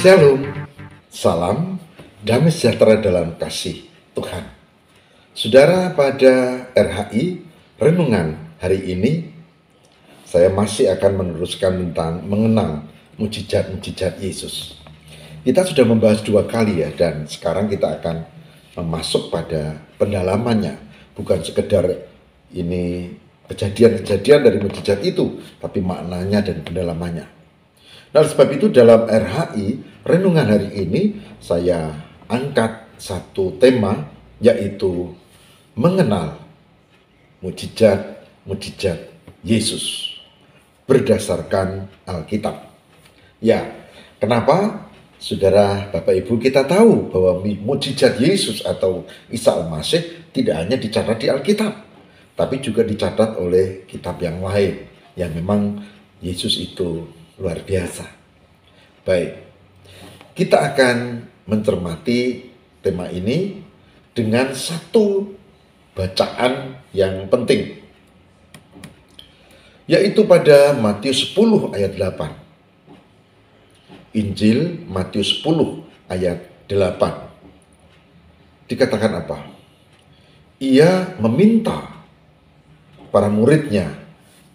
Shalom, salam, damai sejahtera dalam kasih Tuhan. Saudara, pada RHI Renungan hari ini, saya masih akan meneruskan tentang mengenal mujizat-mujizat Yesus. Kita sudah membahas 2 kali ya, dan sekarang kita akan masuk pada pendalamannya. Bukan sekedar ini kejadian-kejadian dari mujizat itu, tapi maknanya dan pendalamannya. Nah, sebab itu dalam RHI Renungan hari ini saya angkat satu tema, yaitu mengenal mujizat-mujizat Yesus berdasarkan Alkitab. Ya, kenapa? Saudara, Bapak Ibu, kita tahu bahwa mujizat Yesus atau Isa Al-Masih tidak hanya dicatat di Alkitab, tapi juga dicatat oleh kitab yang lain yang memang Yesus itu luar biasa. Baik, kita akan mencermati tema ini dengan satu bacaan yang penting, yaitu pada Matius 10 ayat 8. Injil Matius 10 ayat 8. Dikatakan apa? Ia meminta para muridnya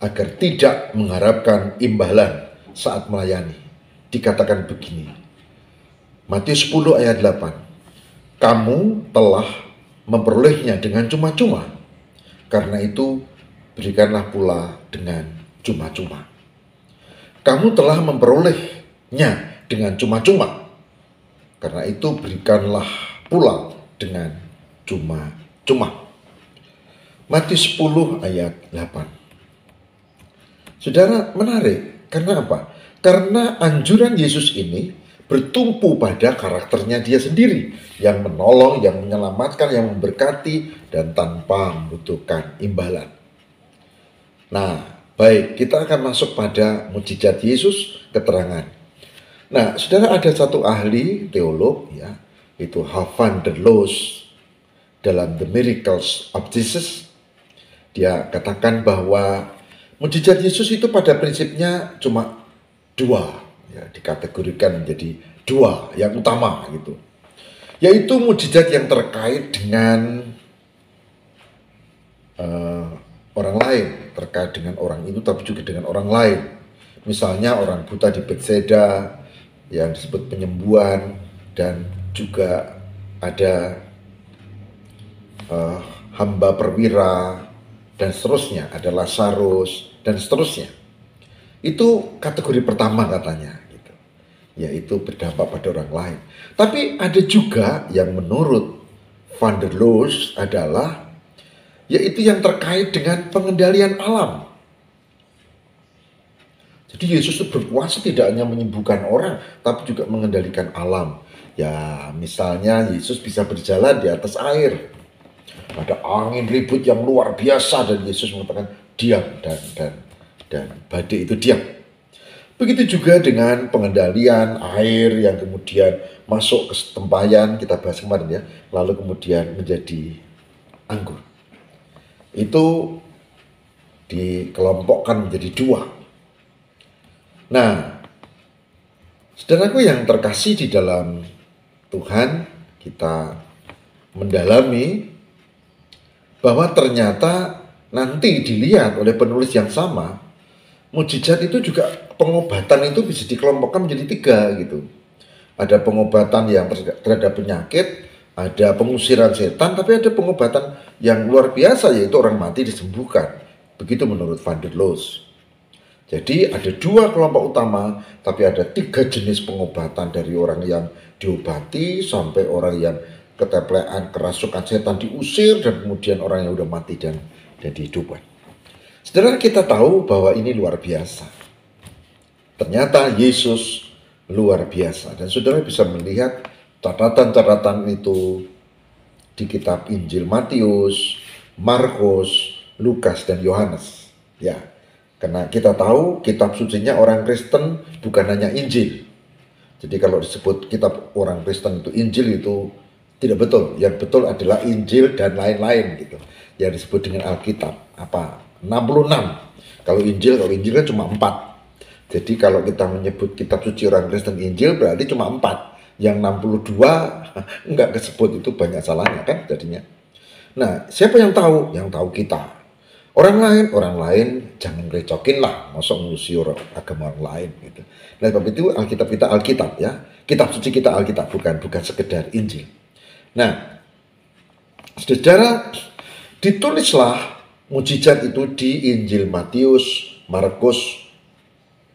agar tidak mengharapkan imbalan saat melayani. Dikatakan begini, Matius 10 ayat 8. Kamu telah memperolehnya dengan cuma-cuma, karena itu berikanlah pula dengan cuma-cuma. Kamu telah memperolehnya dengan cuma-cuma, karena itu berikanlah pula dengan cuma-cuma. Matius 10 ayat 8. Saudara, menarik. Karena apa? Karena anjuran Yesus ini bertumpu pada karakternya dia sendiri, yang menolong, yang menyelamatkan, yang memberkati, dan tanpa membutuhkan imbalan. Nah, baik, kita akan masuk pada mujizat Yesus, keterangan. Nah, saudara, ada satu ahli teolog, ya, itu Van der Loos, dalam The Miracles of Jesus. Dia katakan bahwa mujizat Yesus itu pada prinsipnya cuma 2, ya, dikategorikan menjadi 2 yang utama gitu. Yaitu mujizat yang terkait dengan orang lain, terkait dengan orang itu tapi juga dengan orang lain. Misalnya orang buta di Bethsaida yang disebut penyembuhan, dan juga ada hamba perwira, dan seterusnya, ada Lazarus, dan seterusnya. Itu kategori pertama katanya, gitu. Yaitu berdampak pada orang lain. Tapi ada juga yang menurut Van der Loos adalah yaitu yang terkait dengan pengendalian alam. Jadi Yesus itu berkuasa tidak hanya menyembuhkan orang, tapi juga mengendalikan alam. Ya, misalnya Yesus bisa berjalan di atas air. Ada angin ribut yang luar biasa dan Yesus mengatakan diam, dan badai itu diam. Begitu juga dengan pengendalian air yang kemudian masuk ke tempayan, kita bahas kemarin ya, lalu kemudian menjadi anggur. Itu dikelompokkan menjadi 2. Nah, saudaraku yang terkasih di dalam Tuhan, kita mendalami bahwa ternyata nanti dilihat oleh penulis yang sama, mujizat itu juga pengobatan itu bisa dikelompokkan menjadi 3 gitu. Ada pengobatan yang terhadap penyakit, ada pengusiran setan, tapi ada pengobatan yang luar biasa, yaitu orang mati disembuhkan. Begitu menurut Van der Loos. Jadi ada 2 kelompok utama, tapi ada 3 jenis pengobatan, dari orang yang diobati sampai orang yang keteplean, kerasukan setan diusir, dan kemudian orang yang udah mati dan dihidupkan. Saudara, kita tahu bahwa ini luar biasa. Ternyata Yesus luar biasa. Dan saudara bisa melihat catatan-catatan itu di kitab Injil Matius, Markus, Lukas, dan Yohanes. Ya, karena kita tahu kitab sucinya orang Kristen bukan hanya Injil. Jadi kalau disebut kitab orang Kristen itu Injil, itu tidak betul. Yang betul adalah Injil dan lain-lain gitu. Yang disebut dengan Alkitab. 66. Kalau Injil kan cuma 4. Jadi kalau kita menyebut kitab suci orang Kristen Injil berarti cuma 4. Yang 62 enggak kesebut, itu banyak salahnya kan jadinya. Nah, siapa yang tahu? Yang tahu kita. Orang lain jangan recokin lah, masuk ngurusi agama orang lain gitu. Nah, sebab itu Alkitab kita Alkitab ya. Kitab suci kita Alkitab, bukan sekedar Injil. Nah, saudara, ditulislah mujizat itu di Injil Matius, Markus,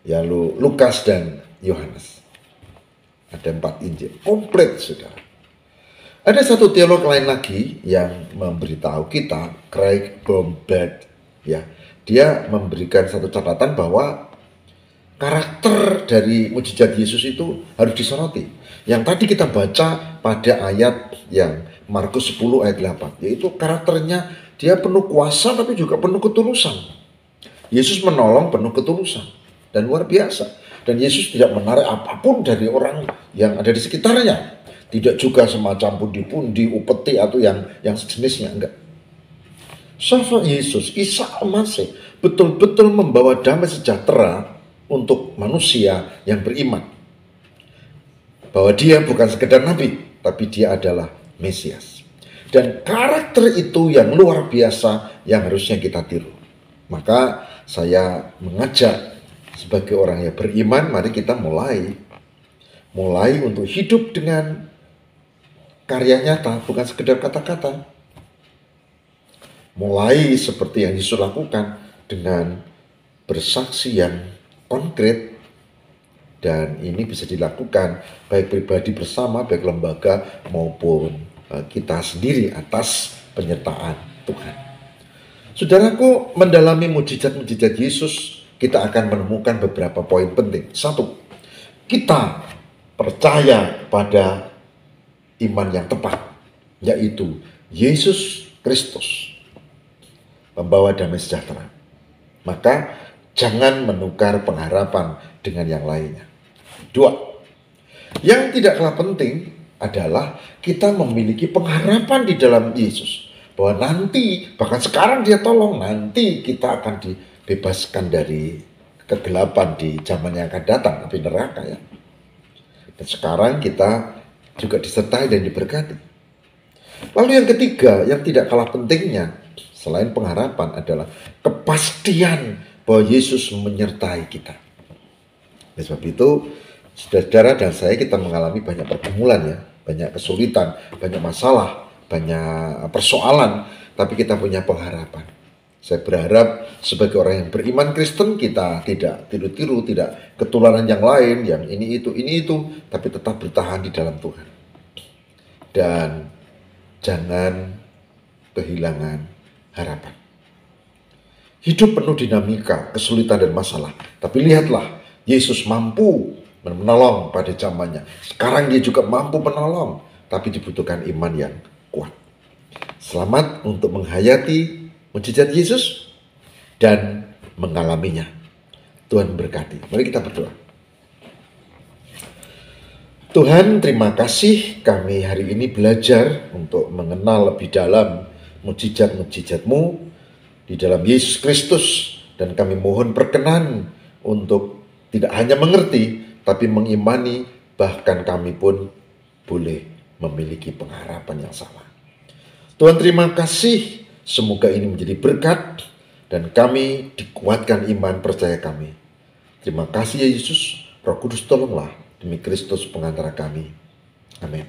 lalu Lukas dan Yohanes. Ada 4 Injil, komplit saudara. Ada satu teolog lain lagi yang memberitahu kita, Craig Bombard, ya. Dia memberikan satu catatan bahwa karakter dari mujizat Yesus itu harus disoroti. Yang tadi kita baca pada ayat yang Markus 10 ayat 8, yaitu karakternya dia penuh kuasa tapi juga penuh ketulusan. Yesus menolong penuh ketulusan dan luar biasa. Dan Yesus tidak menarik apapun dari orang yang ada di sekitarnya. Tidak juga semacam pundi-pundi, upeti atau yang sejenisnya, enggak. Sosok Yesus, Isa Al-Masih, betul-betul membawa damai sejahtera untuk manusia yang beriman. Bahwa dia bukan sekedar nabi, tapi dia adalah Mesias. Dan karakter itu yang luar biasa yang harusnya kita tiru. Maka saya mengajak sebagai orang yang beriman, mari kita mulai untuk hidup dengan karya nyata, bukan sekedar kata-kata. Mulai seperti yang Yesus lakukan dengan bersaksi yang konkret, dan ini bisa dilakukan baik pribadi bersama, baik lembaga maupun kita sendiri atas penyertaan Tuhan. Saudaraku, mendalami mujizat-mujizat Yesus, kita akan menemukan beberapa poin penting. 1, kita percaya pada iman yang tepat, yaitu Yesus Kristus, pembawa damai sejahtera. Maka jangan menukar pengharapan dengan yang lainnya. 2, yang tidak kalah penting adalah kita memiliki pengharapan di dalam Yesus, bahwa nanti, bahkan sekarang dia tolong, nanti kita akan dibebaskan dari kegelapan di zaman yang akan datang, api neraka ya. Dan sekarang kita juga disertai dan diberkati. Lalu yang ketiga, yang tidak kalah pentingnya selain pengharapan adalah kepastian bahwa Yesus menyertai kita. Oleh sebab itu, saudara dan saya, kita mengalami banyak pergumulan ya, banyak kesulitan, banyak masalah, banyak persoalan, tapi kita punya pengharapan. Saya berharap sebagai orang yang beriman Kristen, kita tidak tiru-tiru, tidak ketularan yang lain, yang ini itu, tapi tetap bertahan di dalam Tuhan. Dan jangan kehilangan harapan. Hidup penuh dinamika, kesulitan dan masalah. Tapi lihatlah, Yesus mampu menolong pada zamannya. Sekarang dia juga mampu menolong, tapi dibutuhkan iman yang kuat. Selamat untuk menghayati mujizat Yesus dan mengalaminya. Tuhan berkati. Mari kita berdoa. Tuhan, terima kasih kami hari ini belajar untuk mengenal lebih dalam mujizat-mujizat-Mu di dalam Yesus Kristus. Dan kami mohon perkenan untuk tidak hanya mengerti, tapi mengimani, bahkan kami pun boleh memiliki pengharapan yang sama. Tuhan, terima kasih. Semoga ini menjadi berkat dan kami dikuatkan iman percaya kami. Terima kasih ya Yesus. Roh Kudus tolonglah demi Kristus pengantara kami. Amin.